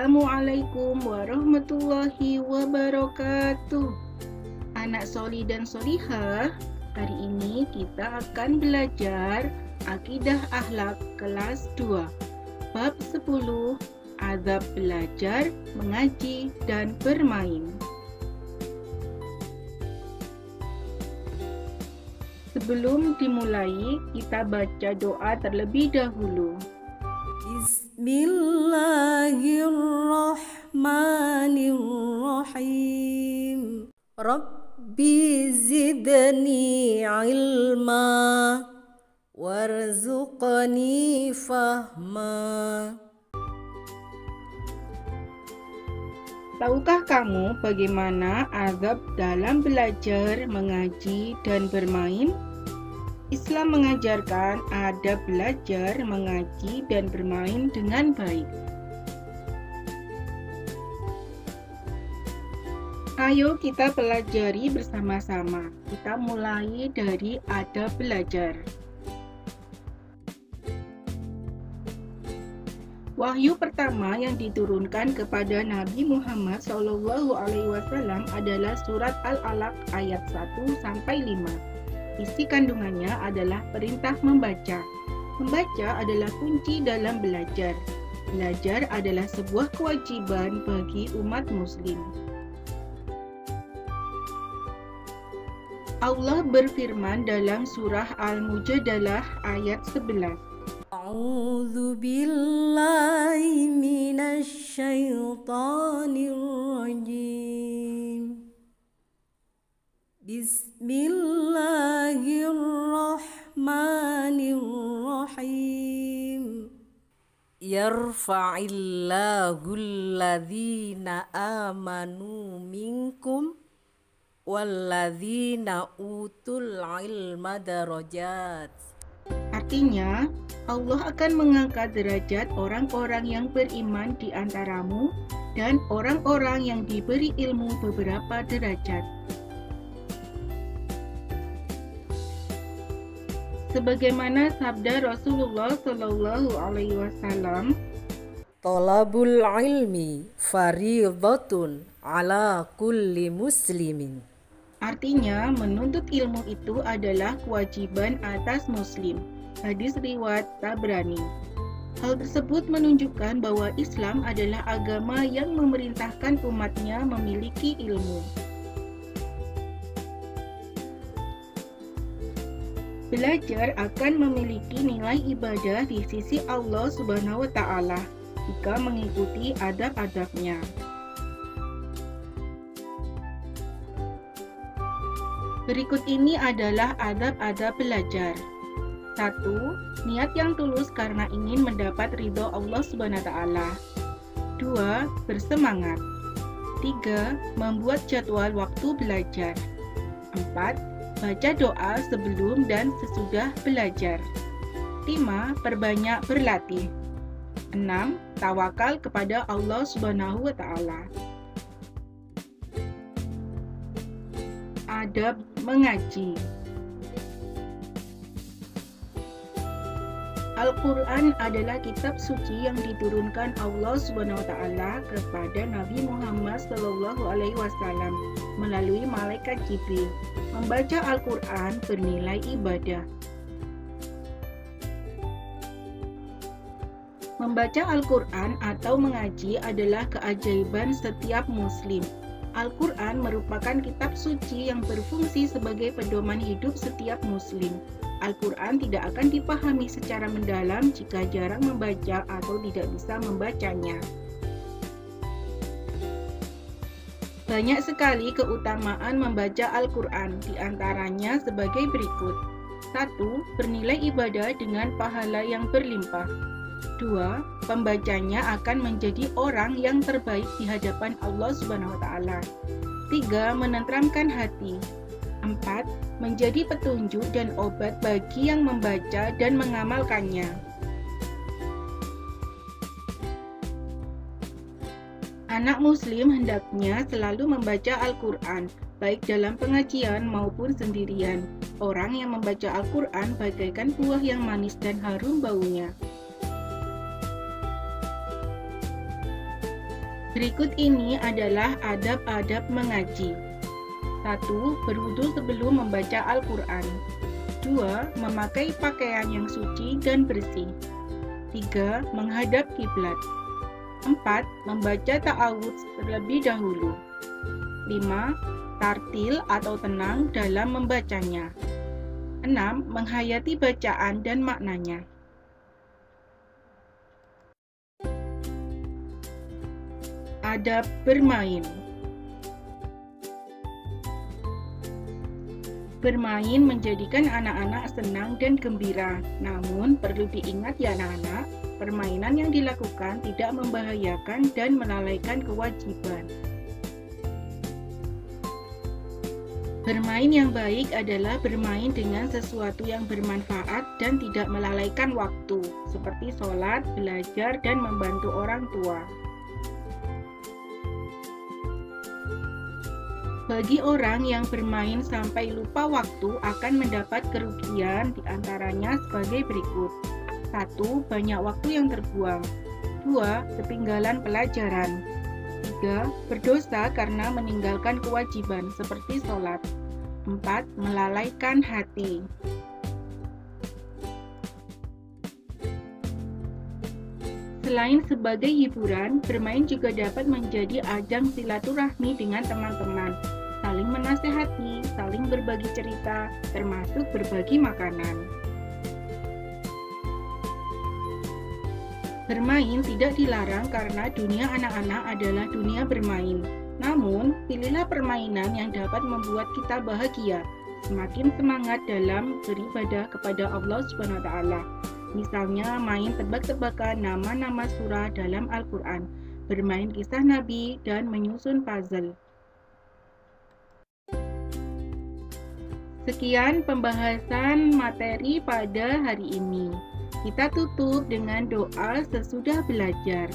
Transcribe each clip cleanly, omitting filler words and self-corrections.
Assalamualaikum warahmatullahi wabarakatuh. Anak soli dan solihah, hari ini kita akan belajar Akidah Akhlak kelas 2, bab 10, adab belajar, mengaji, dan bermain. Sebelum dimulai, kita baca doa terlebih dahulu. Bismillahirrahmanirrahim. Rabbi zidni ilma warzuqni fahma. Tahukah kamu bagaimana adab dalam belajar, mengaji, dan bermain? Islam mengajarkan adab belajar, mengaji, dan bermain dengan baik. Ayo kita pelajari bersama-sama. Kita mulai dari adab belajar. Wahyu pertama yang diturunkan kepada Nabi Muhammad SAW adalah surat Al-Alaq ayat 1-5. Isi kandungannya adalah perintah membaca. Membaca adalah kunci dalam belajar. Belajar adalah sebuah kewajiban bagi umat muslim. Allah berfirman dalam surah Al-Mujadalah ayat 11. A'udzu billahi minasy syaithanir rajim. Bismillahirrahmanirrahim. Yarfa'illahu alladhina amanu minkum walladzina utul ilma darajat. Artinya, Allah akan mengangkat derajat orang-orang yang beriman di antaramu dan orang-orang yang diberi ilmu beberapa derajat. Sebagaimana sabda Rasulullah SAW, Talabul ilmi fardhatun ala kulli muslimin. artinya menuntut ilmu itu adalah kewajiban atas muslim. Hadis riwayat Tabrani. Hal tersebut menunjukkan bahwa Islam adalah agama yang memerintahkan umatnya memiliki ilmu. Belajar akan memiliki nilai ibadah di sisi Allah Subhanahu wa Ta'ala jika mengikuti adab-adabnya. Berikut ini adalah adab-adab belajar. 1. Niat yang tulus karena ingin mendapat ridho Allah Subhanahu wa Ta'ala. 2. Bersemangat. 3. Membuat jadwal waktu belajar. 4. Baca doa sebelum dan sesudah belajar. 5. Perbanyak berlatih. 6. Tawakal kepada Allah Subhanahu wa Ta'ala. Adab mengaji. Al-Quran adalah kitab suci yang diturunkan Allah SWT kepada Nabi Muhammad SAW melalui malaikat Jibril. Membaca Al-Quran bernilai ibadah. Membaca Al-Quran atau mengaji adalah keajaiban setiap muslim. Al-Quran merupakan kitab suci yang berfungsi sebagai pedoman hidup setiap muslim. Al-Quran tidak akan dipahami secara mendalam jika jarang membaca atau tidak bisa membacanya. Banyak sekali keutamaan membaca Al-Quran, diantaranya sebagai berikut. 1. Bernilai ibadah dengan pahala yang berlimpah. 2. Pembacanya akan menjadi orang yang terbaik di hadapan Allah Subhanahu wa Ta'ala. 3. Menenteramkan hati. 4. Menjadi petunjuk dan obat bagi yang membaca dan mengamalkannya. Anak muslim hendaknya selalu membaca Al-Quran, baik dalam pengajian maupun sendirian. Orang yang membaca Al-Quran bagaikan buah yang manis dan harum baunya. Berikut ini adalah adab-adab mengaji. 1. Berwudu sebelum membaca Al-Quran. 2. Memakai pakaian yang suci dan bersih. 3. Menghadap kiblat. 4. Membaca ta'awudz terlebih dahulu. 5. Tartil atau tenang dalam membacanya. 6. Menghayati bacaan dan maknanya. Adab bermain. Bermain menjadikan anak-anak senang dan gembira. Namun, perlu diingat ya anak-anak, permainan yang dilakukan tidak membahayakan dan melalaikan kewajiban. Bermain yang baik adalah bermain dengan sesuatu yang bermanfaat dan tidak melalaikan waktu, seperti sholat, belajar, dan membantu orang tua. Bagi orang yang bermain sampai lupa waktu akan mendapat kerugian, diantaranya sebagai berikut. 1. Banyak waktu yang terbuang. 2. Ketinggalan pelajaran. 3. Berdosa karena meninggalkan kewajiban seperti sholat. 4. Melalaikan hati. Selain sebagai hiburan, bermain juga dapat menjadi ajang silaturahmi dengan teman-teman, saling menasehati, saling berbagi cerita, termasuk berbagi makanan. Bermain tidak dilarang karena dunia anak-anak adalah dunia bermain. Namun, pilihlah permainan yang dapat membuat kita bahagia, semakin semangat dalam beribadah kepada Allah SWT. Misalnya main tebak-tebakan nama-nama surah dalam Al-Quran, bermain kisah Nabi, dan menyusun puzzle. Sekian pembahasan materi pada hari ini. Kita tutup dengan doa sesudah belajar.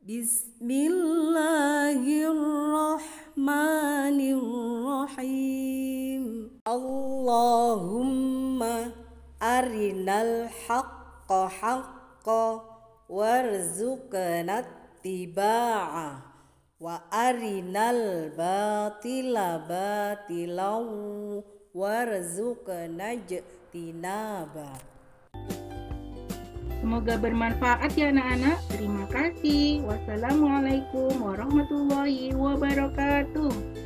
Bismillahirrahmanirrahim. Allahumma arinal haqqa haqqa warzuqna ittiba'ah wa arinal batila batilan warzuqna ijtinaba. Semoga bermanfaat ya anak-anak. Terima kasih. Wassalamualaikum warahmatullahi wabarakatuh.